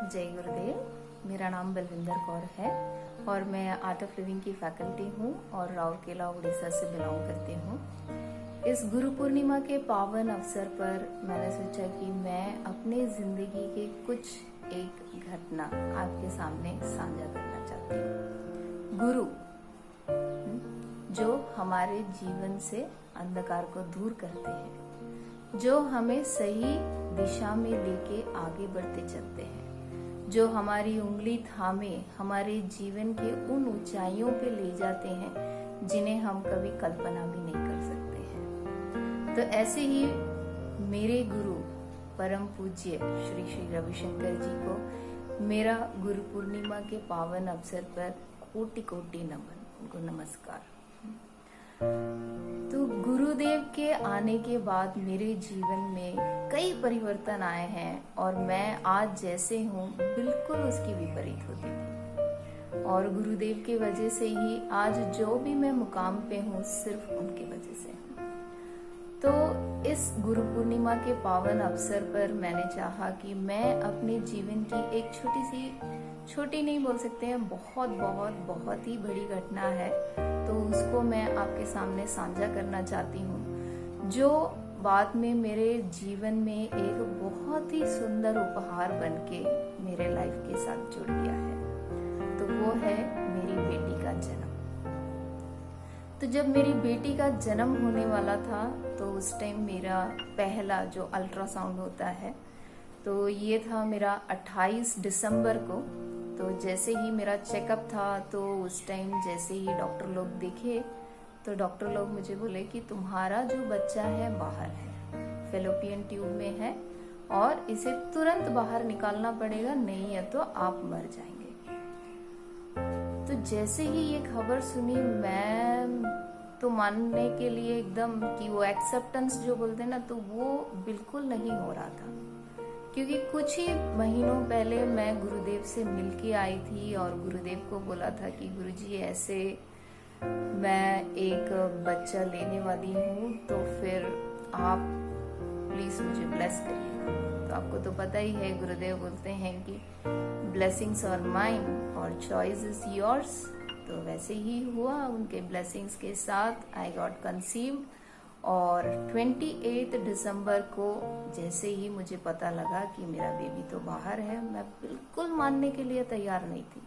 जय गुरुदेव। मेरा नाम बलविंदर कौर है और मैं आर्ट ऑफ लिविंग की फैकल्टी हूँ और राउरकेला उड़ीसा से बिलोंग करती हूँ। इस गुरु पूर्णिमा के पावन अवसर पर मैंने सोचा कि मैं अपने जिंदगी के कुछ एक घटना आपके सामने साझा करना चाहती हूँ। गुरु जो हमारे जीवन से अंधकार को दूर करते हैं, जो हमें सही दिशा में लेके आगे बढ़ते चलते हैं, जो हमारी उंगली थामे हमारे जीवन के उन ऊंचाइयों पे ले जाते हैं जिन्हें हम कभी कल्पना भी नहीं कर सकते हैं। तो ऐसे ही मेरे गुरु परम पूज्य श्री श्री रविशंकर जी को मेरा गुरु पूर्णिमा के पावन अवसर पर कोटि कोटि नमन, उनको नमस्कार। तो गुरुदेव के आने के बाद मेरे जीवन में कई परिवर्तन आए हैं और मैं आज जैसे हूँ बिल्कुल उसकी विपरीत होती थी। और गुरुदेव की वजह से ही आज जो भी मैं मुकाम पे हूँ सिर्फ उनकी वजह से हूँ। तो इस गुरु पूर्णिमा के पावन अवसर पर मैंने चाहा कि मैं अपने जीवन की एक छोटी नहीं बोल सकते हैं, बहुत ही बड़ी घटना है, तो उसको मैं आपके सामने साझा करना चाहती हूँ, जो बाद में मेरे जीवन में एक बहुत ही सुंदर उपहार बनके मेरे लाइफ के साथ जुड़ गया है। तो वो है मेरी बेटी का जन्म। तो जब मेरी बेटी का जन्म होने वाला था तो उस टाइम मेरा पहला जो अल्ट्रासाउंड होता है तो ये था मेरा 28 दिसंबर को। तो जैसे ही मेरा चेकअप था तो उस टाइम जैसे ही डॉक्टर लोग देखे तो डॉक्टर लोग मुझे बोले कि तुम्हारा जो बच्चा है बाहर है, फेलोपियन ट्यूब में है और इसे तुरंत बाहर निकालना पड़ेगा, नहीं है तो आप मर जाएंगे। तो जैसे ही ये खबर सुनी मैं तो मानने के लिए एकदम कि वो एक्सेप्टेंस जो बोलते हैं ना, तो वो बिल्कुल नहीं हो रहा था, क्योंकि कुछ ही महीनों पहले मैं गुरुदेव से मिलके आई थी और गुरुदेव को बोला था कि गुरुजी ऐसे मैं एक बच्चा लेने वाली हूँ, तो फिर आप प्लीज मुझे ब्लेस करिए। तो आपको तो पता ही है गुरुदेव बोलते हैं कि ब्लेसिंग्स आर माइन और चॉइस इज योर्स। तो वैसे ही हुआ, उनके ब्लेसिंग्स के साथ आई गॉट कंसीव्ड। और 28 दिसंबर को जैसे ही मुझे पता लगा कि मेरा बेबी तो बाहर है, मैं बिल्कुल मानने के लिए तैयार नहीं थी,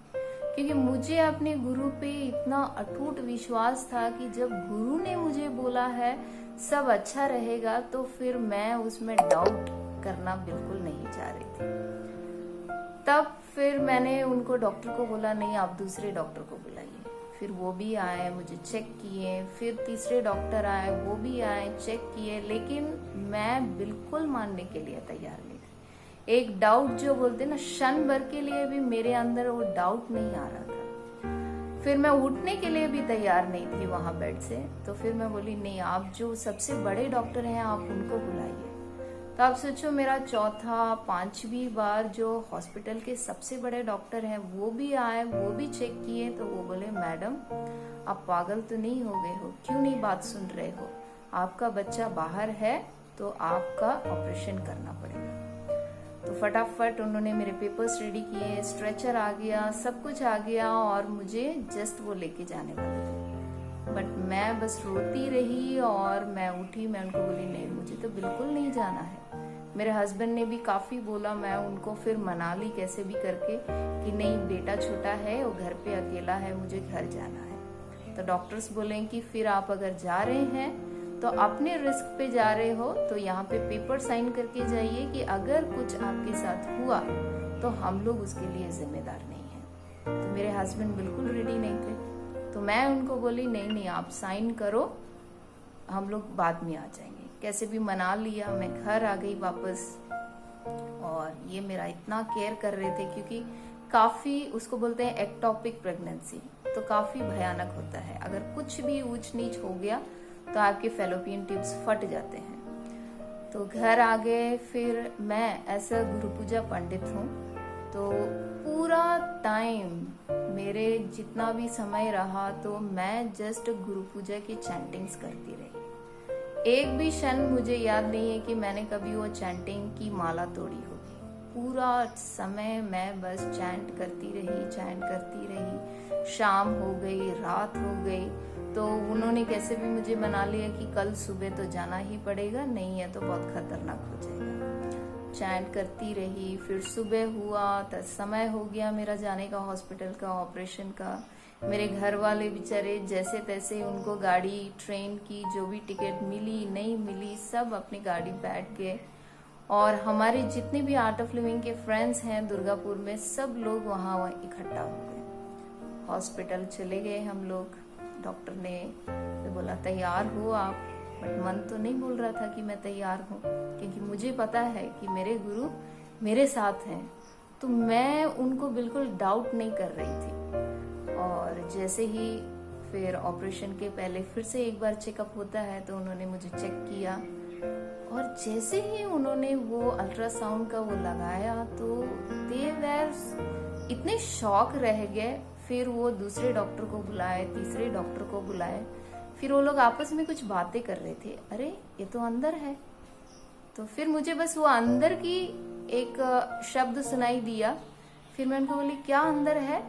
क्योंकि मुझे अपने गुरु पे इतना अटूट विश्वास था कि जब गुरु ने मुझे बोला है सब अच्छा रहेगा तो फिर मैं उसमें डाउट करना बिल्कुल नहीं चाह रही थी। तब फिर मैंने उनको डॉक्टर को बोला नहीं आप दूसरे डॉक्टर को बुलाइए। फिर वो भी आए, मुझे चेक किए, फिर तीसरे डॉक्टर आए, वो भी आए, चेक किए, लेकिन मैं बिल्कुल मानने के लिए तैयार नहीं थी। एक डाउट जो बोलते ना, क्षण भर के लिए भी मेरे अंदर वो डाउट नहीं आ रहा था। फिर मैं उठने के लिए भी तैयार नहीं थी वहां बेड से। तो फिर मैं बोली नहीं, आप जो सबसे बड़े डॉक्टर हैं आप उनको बुलाइए। तो आप सोचो, मेरा चौथा 5वीं बार जो हॉस्पिटल के सबसे बड़े डॉक्टर हैं वो भी आए, वो भी चेक किए। तो वो बोले मैडम आप पागल तो नहीं हो गए हो, क्यों नहीं बात सुन रहे हो, आपका बच्चा बाहर है तो आपका ऑपरेशन करना पड़ेगा। तो फटाफट उन्होंने मेरे पेपर्स रेडी किए, स्ट्रेचर आ गया, सब कुछ आ गया और मुझे जस्ट वो लेके जाने वाले थे। बट मैं बस रोती रही और मैं उठी, मैं उनको बोली नहीं मुझे तो बिल्कुल नहीं जाना है। मेरे हस्बैंड ने भी काफी बोला, मैं उनको फिर मना ली कैसे भी करके कि नहीं बेटा छोटा है, वो घर पे अकेला है, मुझे घर जाना है। तो डॉक्टर्स बोले कि फिर आप अगर जा रहे हैं तो अपने रिस्क पे जा रहे हो, तो यहाँ पे पेपर साइन करके जाइए कि अगर कुछ आपके साथ हुआ तो हम लोग उसके लिए जिम्मेदार नहीं है। तो मेरे हस्बैंड बिल्कुल रेडी नहीं थे, तो मैं उनको बोली नहीं आप साइन करो, हम लोग बाद में आ जाएंगे। कैसे भी मना लिया, मैं घर आ गई वापस। और ये मेरा इतना केयर कर रहे थे, क्योंकि काफी उसको बोलते हैं एक्टोपिक प्रेगनेंसी, तो काफी भयानक होता है। अगर कुछ भी ऊंच नीच हो गया तो आपके फेलोपियन ट्यूब्स फट जाते हैं। तो घर आ गए। फिर मैं ऐसा गुरु पूजा पंडित हूँ, तो पूरा टाइम मेरे जितना भी समय रहा तो मैं जस्ट गुरु पूजा की चैंटिंग्स करती रही। एक भी क्षण मुझे याद नहीं है कि मैंने कभी वो चैंटिंग की माला तोड़ी होगी। पूरा समय मैं बस चैंट करती रही। शाम हो गई, रात हो गई, तो उन्होंने कैसे भी मुझे मना लिया कि कल सुबह तो जाना ही पड़ेगा, नहीं है तो बहुत खतरनाक हो जाएगा। चैंट करती रही। फिर सुबह हुआ तो समय हो गया मेरा जाने का, हॉस्पिटल का, ऑपरेशन का। मेरे घर वाले बेचारे जैसे तैसे, उनको गाड़ी, ट्रेन की जो भी टिकट मिली नहीं मिली, सब अपनी गाड़ी बैठ गए। और हमारे जितने भी आर्ट ऑफ लिविंग के फ्रेंड्स हैं दुर्गापुर में, सब लोग वहाँ इकट्ठा हो गए। हॉस्पिटल चले गए हम लोग। डॉक्टर ने तो बोला तैयार हो आप, बट मन तो नहीं बोल रहा था कि मैं तैयार हूँ, क्योंकि मुझे पता है कि मेरे गुरु मेरे साथ हैं। तो मैं उनको बिल्कुल डाउट नहीं कर रही थी। और जैसे ही फिर ऑपरेशन के पहले फिर से एक बार चेकअप होता है, तो उन्होंने मुझे चेक किया। और जैसे ही उन्होंने वो अल्ट्रासाउंड का वो लगाया, तो दे वर इतने शॉक रह गए। फिर वो दूसरे डॉक्टर को बुलाए, तीसरे डॉक्टर को बुलाए। फिर वो लोग आपस में कुछ बातें कर रहे थे, अरे ये तो अंदर है। तो फिर मुझे बस वो अंदर की एक शब्द सुनाई दिया। फिर मैं उनको बोली क्या अंदर है?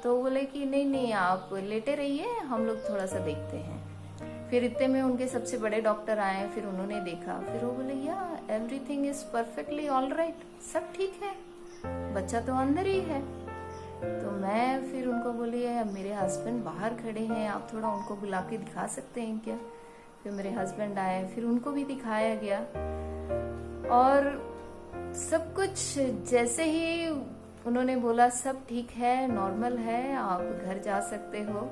तो बोले कि नहीं आप लेटे रहिए, हम लोग थोड़ा सा देखते हैं। फिर इतने में उनके सबसे बड़े डॉक्टर आए। फिर उन्होंने देखा। फिर वो बोले या everything is perfectly all right, सब ठीक है, बच्चा तो अंदर ही है। तो मैं फिर उनको बोली मेरे हस्बैंड बाहर खड़े हैं, आप थोड़ा उनको बुला के दिखा सकते हैं क्या? फिर मेरे हस्बैंड आए, फिर उनको भी दिखाया गया। और सब कुछ जैसे ही उन्होंने बोला सब ठीक है, नॉर्मल है, आप घर जा सकते हो।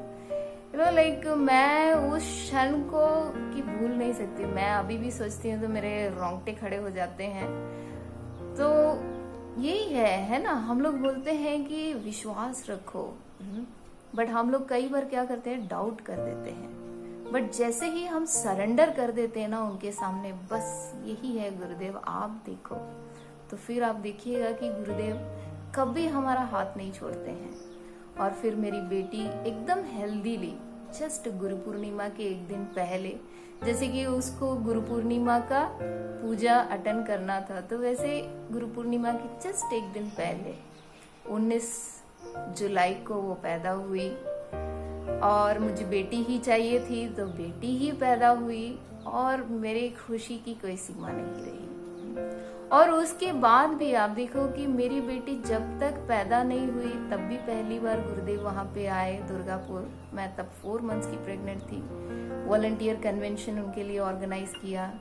लाइक मैं उस क्षण को की भूल नहीं सकती। मैं अभी भी सोचती हूँ तो मेरे रोंगटे खड़े हो जाते हैं। तो यही है ना, हम लोग बोलते हैं कि विश्वास रखो, बट हम लोग कई बार क्या करते हैं, डाउट कर देते हैं। बट जैसे ही हम सरेंडर कर देते हैं ना उनके सामने, बस यही है गुरुदेव आप देखो, तो फिर आप देखिएगा कि गुरुदेव कभी हमारा हाथ नहीं छोड़ते हैं। और फिर मेरी बेटी एकदम हेल्दीली, जस्ट गुरु पूर्णिमा के एक दिन पहले, जैसे कि उसको गुरु पूर्णिमा का पूजा अटेंड करना था, तो वैसे गुरु पूर्णिमा के जस्ट एक दिन पहले 19 जुलाई को वो पैदा हुई। और मुझे बेटी ही चाहिए थी, तो बेटी ही पैदा हुई। और मेरी खुशी की कोई सीमा नहीं रही। और उसके बाद भी आप देखो कि मेरी बेटी जब तक पैदा नहीं हुई, तब भी पहली बार गुरुदेव वहां पे आए दुर्गापुर। मैं तब 4 मंथ्स की प्रेग्नेंट थी। वॉलंटियर कन्वेंशन उनके लिए ऑर्गेनाइज किया।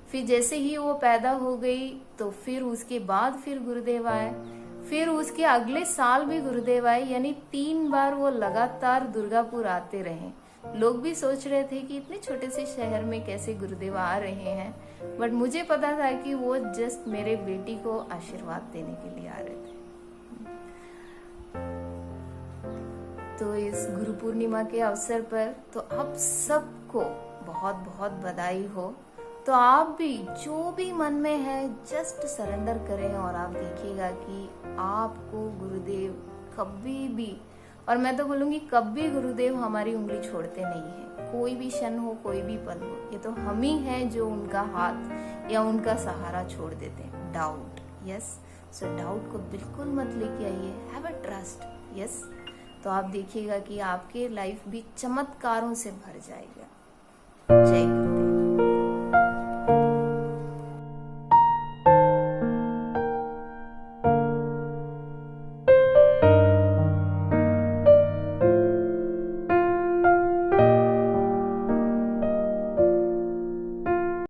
फिर जैसे ही वो पैदा हो गई, तो फिर उसके बाद फिर गुरुदेव आए। फिर उसके अगले साल भी गुरुदेव आए, यानी 3 बार वो लगातार दुर्गापुर आते रहे। लोग भी सोच रहे थे कि इतने छोटे से शहर में कैसे गुरुदेव आ रहे हैं, बट मुझे पता था कि वो जस्ट मेरे बेटी को आशीर्वाद देने के लिए आ रहे थे। तो इस गुरु पूर्णिमा के अवसर पर तो आप सबको बहुत बहुत बधाई हो। तो आप भी जो भी मन में है जस्ट सरेंडर करें, और आप देखिएगा कि आपको गुरुदेव कभी भी, और मैं तो बोलूंगी कभी गुरुदेव हमारी उंगली छोड़ते नहीं है। कोई भी क्षण हो, कोई भी पल हो, ये तो हम ही हैं जो उनका हाथ या उनका सहारा छोड़ देते हैं। डाउट, यस, सो डाउट को बिल्कुल मत लेके आइए, हैव अ ट्रस्ट, यस। तो आप देखिएगा कि आपके लाइफ भी चमत्कारों से भर जाएगा। जय गुरु।